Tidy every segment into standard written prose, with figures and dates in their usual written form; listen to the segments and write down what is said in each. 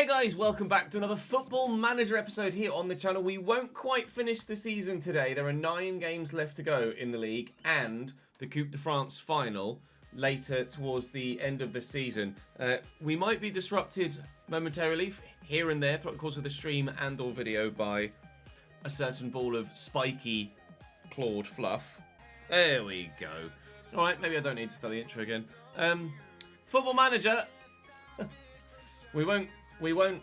Hey guys, welcome back to another Football Manager episode here on the channel. We won't quite finish the season today. There are 9 games left to go in the league and the Coupe de France final later towards the end of the season. We might be disrupted momentarily here and there throughout the course of the stream and or video by a certain ball of spiky clawed fluff. There we go. Alright, maybe I don't need to start the intro again. Football Manager. We won't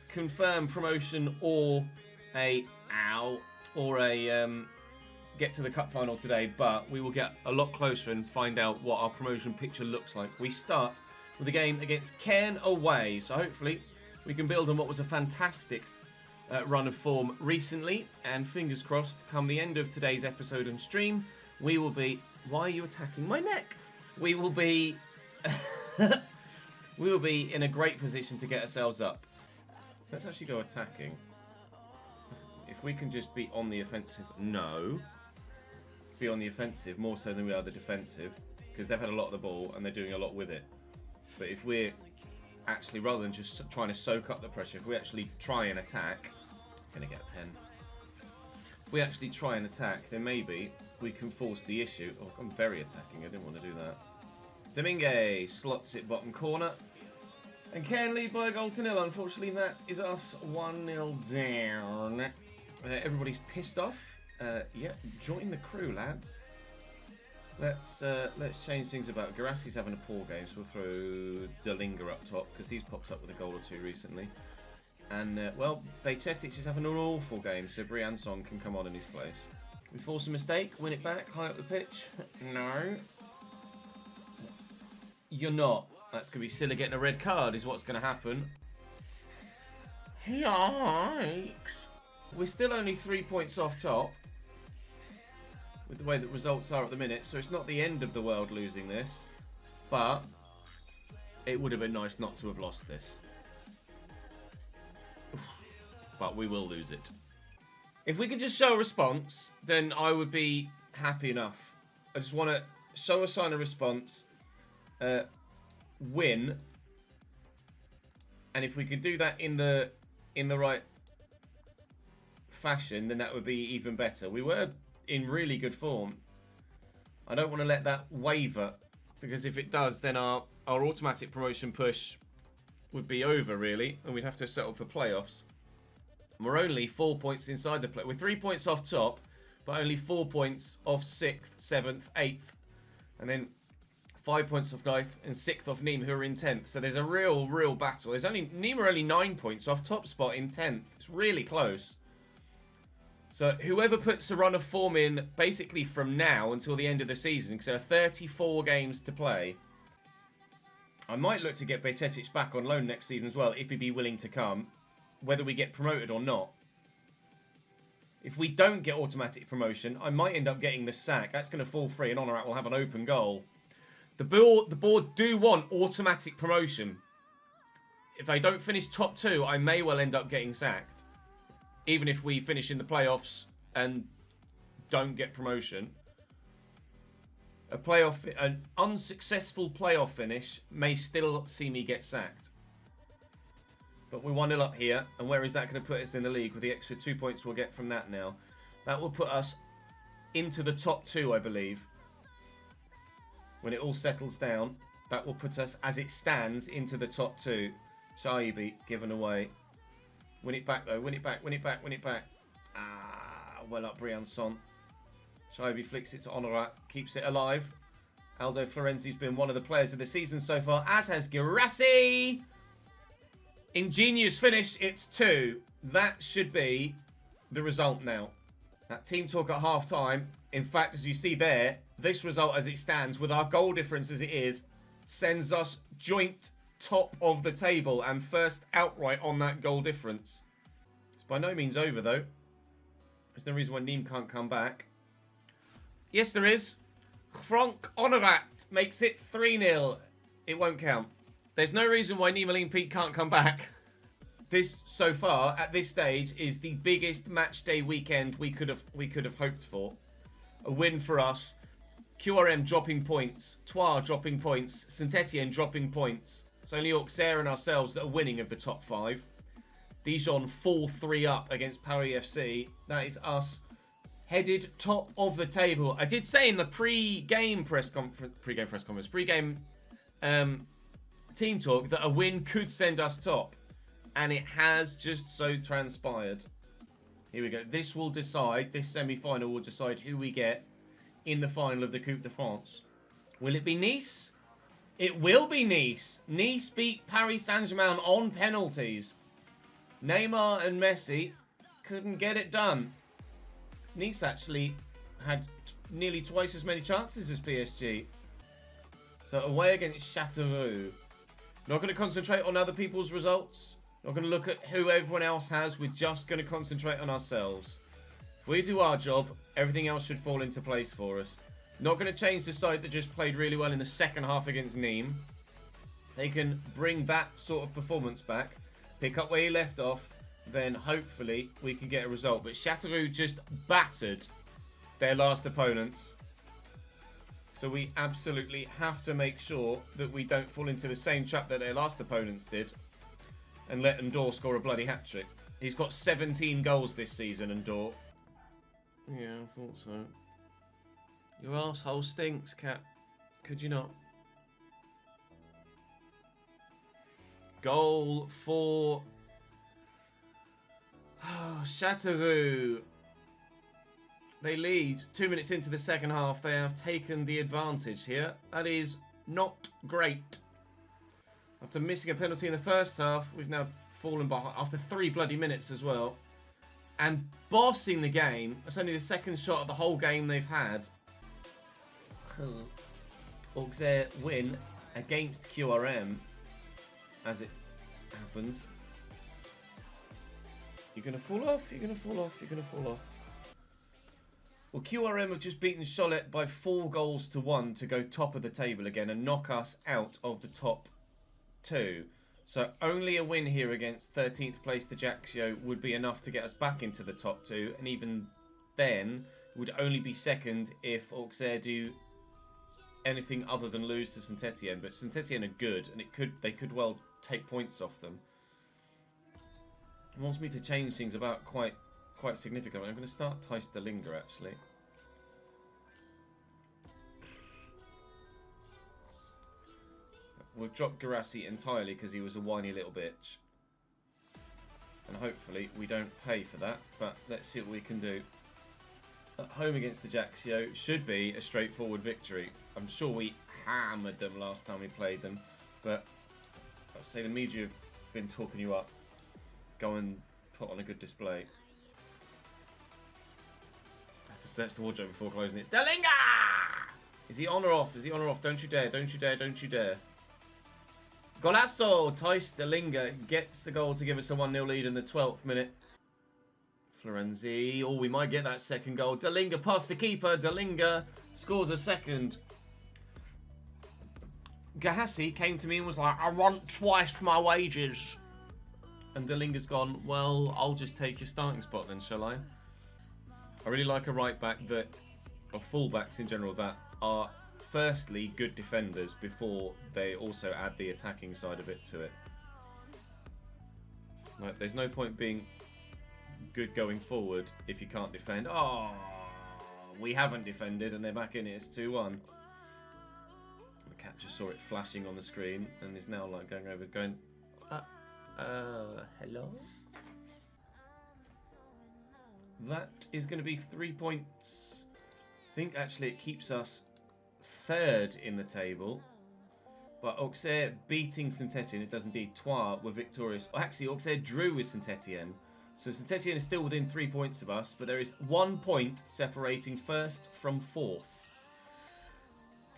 confirm promotion or a get to the cup final today, but we will get a lot closer and find out what our promotion picture looks like. We start with a game against Caen away, so hopefully we can build on what was a fantastic run of form recently, and fingers crossed, come the end of today's episode and stream, we will be... Why are you attacking my neck? We will be... we will be in a great position to get ourselves up. Let's actually go attacking. If we can just be on the offensive. No. Be on the offensive more so than we are the defensive. Because they've had a lot of the ball and they're doing a lot with it. But if we're actually, rather than just trying to soak up the pressure, if we actually try and attack. I'm going to get a pen. If we actually try and attack, then maybe we can force the issue. Oh, I'm very attacking. I didn't want to do that. Domingue slots it bottom corner. And Caen lead by a goal to 0. Unfortunately, that is us 1-0 down. Everybody's pissed off. Yeah, join the crew, lads. Let's change things about. Garassi's having a poor game, so we'll throw Delinga up top because he's popped up with a goal or 2 recently. And well, Bejcetic is having an awful game, so Briançon can come on in his place. We force a mistake, win it back, high up the pitch. No. You're not. That's going to be Silla getting a red card is what's going to happen. Yikes. We're still only 3 points off top. With the way that results are at the minute. So it's not the end of the world losing this. But it would have been nice not to have lost this. But we will lose it. If we can just show a response, then I would be happy enough. I just want to show a sign of response. Win, and if we could do that in the right fashion, then that would be even better. We were in really good form. I don't want to let that waver, because if it does, then our automatic promotion push would be over really, and we'd have to settle for playoffs. And we're only 4 points inside the play. We're 3 points off top, but only 4 points off 6th, 7th, 8th, and then 5 points off 9th and 6th off Nîmes, who are in 10th. So there's a real battle. Nîmes are only 9 points off top spot in 10th. It's really close. So whoever puts a run of form in basically from now until the end of the season, because there are 34 games to play. I might look to get Bejcetic back on loan next season as well, if he'd be willing to come, whether we get promoted or not. If we don't get automatic promotion, I might end up getting the sack. That's going to fall free, and Honorat will have an open goal. The board do want automatic promotion. If I don't finish top 2, I may well end up getting sacked. Even if we finish in the playoffs and don't get promotion. An unsuccessful playoff finish may still see me get sacked. But we're 1-0 up here. And where is that going to put us in the league with the extra 2 points we'll get from that now? That will put us into the top 2, I believe. When it all settles down, that will put us, as it stands, into the top 2. Shaibi given away. Win it back, though. Win it back, win it back, win it back. Ah, well up, Briançon. Shaibi flicks it to Honorat. Keeps it alive. Aldo Florenzi's been one of the players of the season so far, as has Girassi. Ingenious finish. It's 2. That should be the result now. That team talk at half-time. In fact, as you see there, this result as it stands, with our goal difference as it is, sends us joint top of the table and first outright on that goal difference. It's by no means over, though. There's no reason why Nîmes can't come back. Yes, there is. Franck Honorat makes it 3-0. It won't count. There's no reason why Nîmes Olympique can't come back. This, so far, at this stage, is the biggest match day weekend we could have hoped for. A win for us. QRM dropping points. Troyes dropping points. Saint-Etienne dropping points. It's only Auxerre and ourselves that are winning of the top 5. Dijon 4-3 up against Paris FC. That is us headed top of the table. I did say in the pre-game team talk that a win could send us top. And it has just so transpired. Here we go. This will decide, this semi-final will decide who we get in the final of the Coupe de France. Will it be Nice? It will be Nice. Nice beat Paris Saint-Germain on penalties. Neymar and Messi couldn't get it done. Nice actually had nearly twice as many chances as PSG. So away against Châteauroux. Not going to concentrate on other people's results. Not going to look at who everyone else has. We're just going to concentrate on ourselves. If we do our job, everything else should fall into place for us. Not going to change the side that just played really well in the second half against Nîmes. They can bring that sort of performance back. Pick up where he left off. Then hopefully we can get a result. But Châteauroux just battered their last opponents. So we absolutely have to make sure that we don't fall into the same trap that their last opponents did. And let Ndor score a bloody hat-trick. He's got 17 goals this season, Ndor. Yeah, I thought so. Your arsehole stinks, Cat. Could you not? Goal for Châteauroux. They lead 2 minutes into the second half. They have taken the advantage here. That is not great. After missing a penalty in the first half, we've now fallen behind after 3 bloody minutes as well. And bossing the game. That's only the second shot of the whole game they've had. Auxerre win against QRM, as it happens. You're going to fall off, you're going to fall off, you're going to fall off. Well, QRM have just beaten Cholet by 4 goals to 1 to go top of the table again and knock us out of the top 2. So only a win here against 13th place Ajaccio would be enough to get us back into the top 2. And even then, would only be second if Auxerre do anything other than lose to Saint-Etienne. But Saint-Etienne are good, and they could well take points off them. It wants me to change things about quite significantly. I'm going to start Thijs de Linger, actually. We've dropped Garassi entirely because he was a whiny little bitch. And hopefully we don't pay for that. But let's see what we can do. At home against Ajaccio should be a straightforward victory. I'm sure we hammered them last time we played them. But I'd say the media have been talking you up. Go and put on a good display. I have to search the wardrobe before closing it. De Linger! Is he on or off? Is he on or off? Don't you dare. Don't you dare. Don't you dare. Golasso! Thijs de Linger gets the goal to give us a 1-0 lead in the 12th minute. Florenzi. Oh, we might get that second goal. De Linger past the keeper. De Linger scores a second. Gahassi came to me and was like, I want twice my wages. And De Linger's gone, well, I'll just take your starting spot then, shall I? I really like a right back that, or full-backs in general, that are firstly good defenders before they also add the attacking side of it to it. Like, there's no point being good going forward if you can't defend. Oh, we haven't defended and they're back in it. It's 2-1. The cat just saw it flashing on the screen and is now like going over, going, hello? That is going to be 3 points. I think actually it keeps us third in the table. But Auxerre beating Saint-Etienne, it does indeed. Troyes were victorious. Well, actually, Auxerre drew with Saint-Etienne. So Saint-Etienne is still within 3 points of us, but there is 1 point separating first from fourth.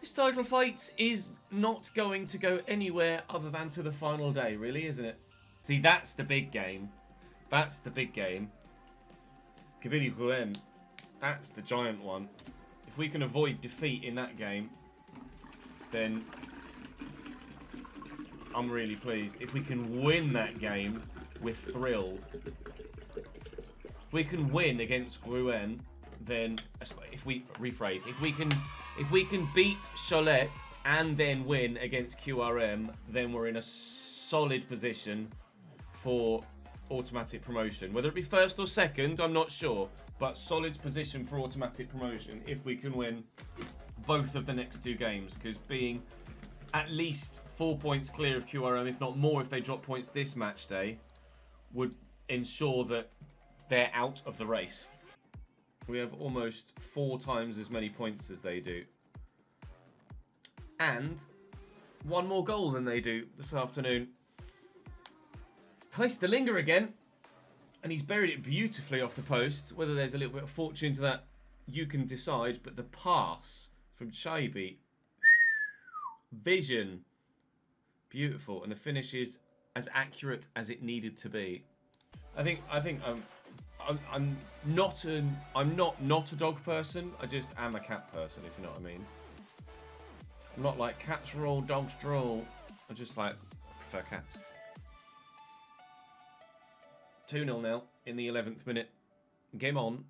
This title fight is not going to go anywhere other than to the final day, really, isn't it? See, that's the big game. That's the big game. Quevilly-Rouen, that's the giant one. If we can avoid defeat in that game, then I'm really pleased. If we can win that game, we're thrilled. If we can win against Rouen, then if we rephrase, if we can beat Cholet and then win against QRM, then we're in a solid position for automatic promotion. Whether it be first or second, I'm not sure, but solid position for automatic promotion if we can win both of the next 2 games, because being at least 4 points clear of QRM, if not more if they drop points this match day, would ensure that they're out of the race. We have almost 4 times as many points as they do. And 1 more goal than they do this afternoon. It's Thijs de Linger again. And he's buried it beautifully off the post. Whether there's a little bit of fortune to that, you can decide. But the pass from Chaibi, vision, beautiful. And the finish is as accurate as it needed to be. I think I'm not a dog person. I just am a cat person, if you know what I mean. I'm not like cats roll, dogs drool. I just like prefer cats. 2-0 now in the 11th minute. Game on.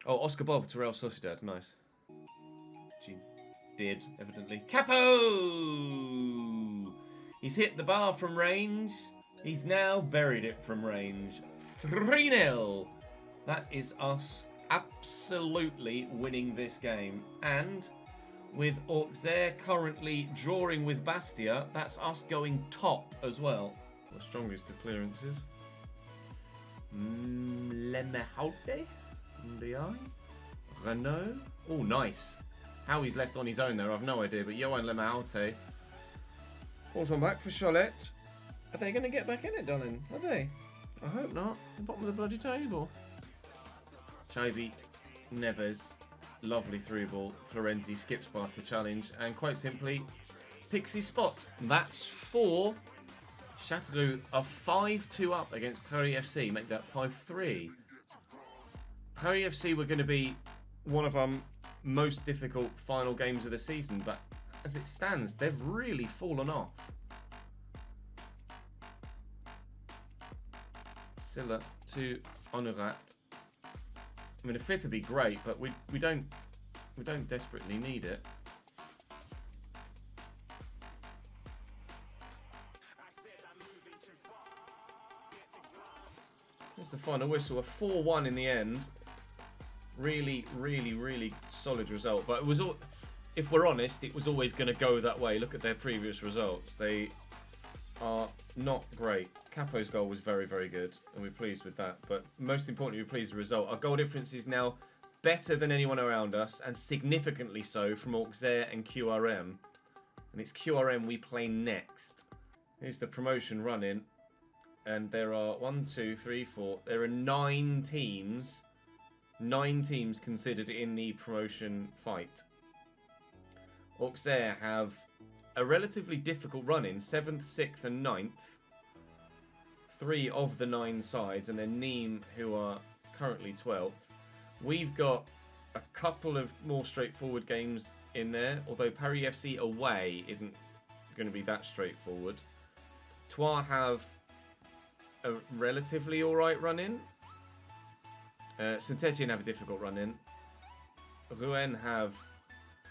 Oh, Oscar Bob to Real Sociedad. Nice. She did, evidently. Capo! He's hit the bar from range. He's now buried it from range. 3-0. That is us absolutely winning this game. And with Auxerre currently drawing with Bastia, that's us going top as well. The strongest of clearances. Lemehaute? Ndiaye? Renault? Oh, nice. How he's left on his own there, I've no idea. But Johan Lemehaute. Pulls one back for Cholet. Are they going to get back in it, darling? Are they? I hope not. The bottom of the bloody table. Chaibi, Neves. Lovely through ball. Florenzi skips past the challenge and quite simply picks his spot. That's 4. Châteauroux are 5-2 up against Paris FC. Make that 5-3. Paris FC were going to be one of our most difficult final games of the season, but as it stands, they've really fallen off. Silla to Honorat. I mean, a 5th would be great, but we don't desperately need it. Here's the final whistle. A 4-1 in the end. Really, really, really solid result. But it was all, if we're honest, it was always going to go that way. Look at their previous results. They are not great. Capo's goal was very, very good, and we're pleased with that. But most importantly, we're pleased with the result. Our goal difference is now better than anyone around us, and significantly so from Auxerre and QRM. And it's QRM we play next. Here's the promotion run-in. And there are 1, 2, 3, 4. There are 9 teams. 9 teams considered in the promotion fight. Auxerre have a relatively difficult run-in. 7th, 6th and 9th. 3 of the 9 sides. And then Nîmes, who are currently 12th. We've got a couple of more straightforward games in there. Although Paris FC away isn't going to be that straightforward. Troyes have a relatively alright run-in. Saint-Etienne have a difficult run-in. Rouen have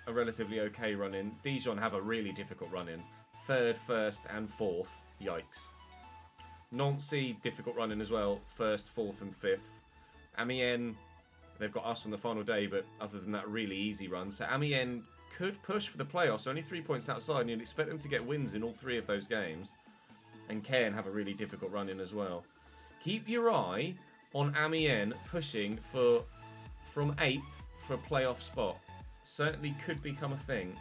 a relatively okay run-in. Dijon have a really difficult run-in. 3rd, 1st and 4th. Yikes. Nancy, difficult run-in as well. 1st, 4th and 5th. Amiens, they've got us on the final day, but other than that, really easy run. So Amiens could push for the playoffs. Only 3 points outside, and you'd expect them to get wins in all 3 of those games. And Caen have a really difficult run-in as well. Keep your eye on Amiens pushing from 8th for a playoff spot. Certainly could become a thing.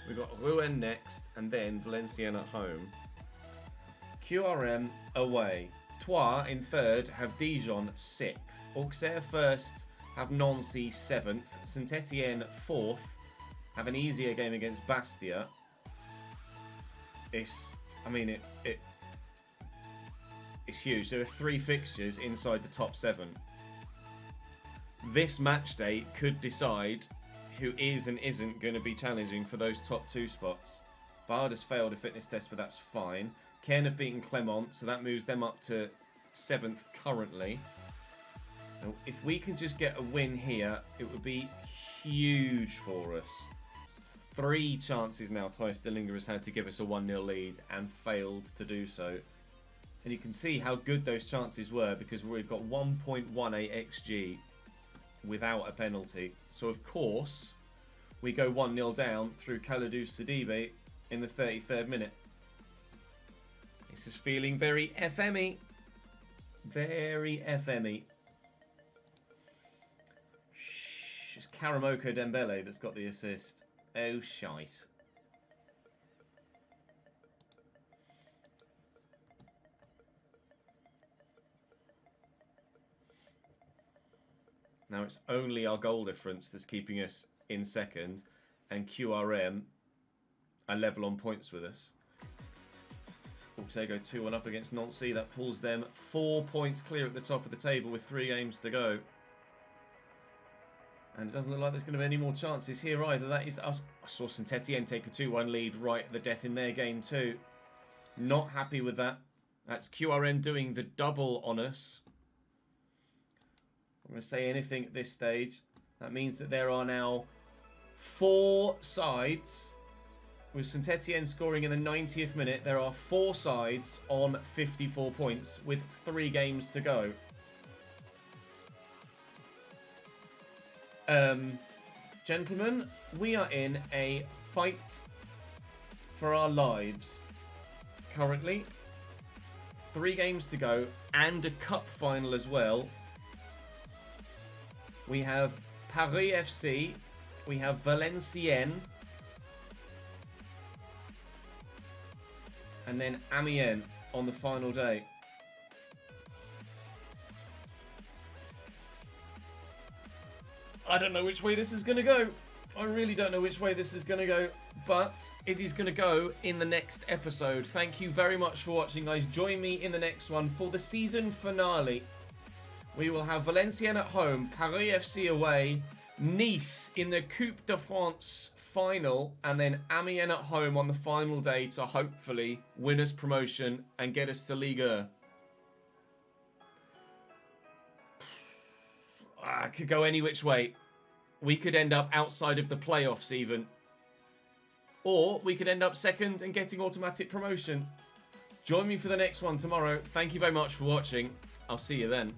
We've got Rouen next, and then Valenciennes at home. QRM away. Troyes in 3rd have Dijon 6th. Auxerre 1st have Nancy 7th. Saint-Etienne 4th have an easier game against Bastia. It's huge. There are 3 fixtures inside the top 7. This match day could decide who is and isn't going to be challenging for those top 2 spots. Bard has failed a fitness test, but that's fine. Caen have beaten Clermont, so that moves them up to 7th currently. Now, if we can just get a win here, it would be huge for us. 3 chances now Thijs Stillinger has had to give us a 1-0 lead and failed to do so. And you can see how good those chances were because we've got 1.18 XG without a penalty. So, of course, we go 1-0 down through Kalidou Sidibe in the 33rd minute. This is feeling very FM-y. Very FM-y. It's Karamoko Dembele that's got the assist. Oh, shite. Now it's only our goal difference that's keeping us in second, and QRM are level on points with us. Ortega 2-1 up against Nancy. That pulls them 4 points clear at the top of the table with 3 games to go. And it doesn't look like there's going to be any more chances here either. That is us. I saw Saint-Etienne take a 2-1 lead right at the death in their game too. Not happy with that. That's QRM doing the double on us. I'm going to say anything at this stage. That means that there are now 4 sides. With Saint-Etienne scoring in the 90th minute, there are 4 sides on 54 points with 3 games to go. Gentlemen, we are in a fight for our lives currently. 3 games to go and a cup final as well. We have Paris FC, we have Valenciennes, and then Amiens on the final day. I don't know which way this is going to go. I really don't know which way this is going to go, but it is going to go in the next episode. Thank you very much for watching, guys. Join me in the next one for the season finale. We will have Valenciennes at home, Paris FC away, Nice in the Coupe de France final, and then Amiens at home on the final day to hopefully win us promotion and get us to Liga. Could go any which way. We could end up outside of the playoffs even. Or we could end up second and getting automatic promotion. Join me for the next one tomorrow. Thank you very much for watching. I'll see you then.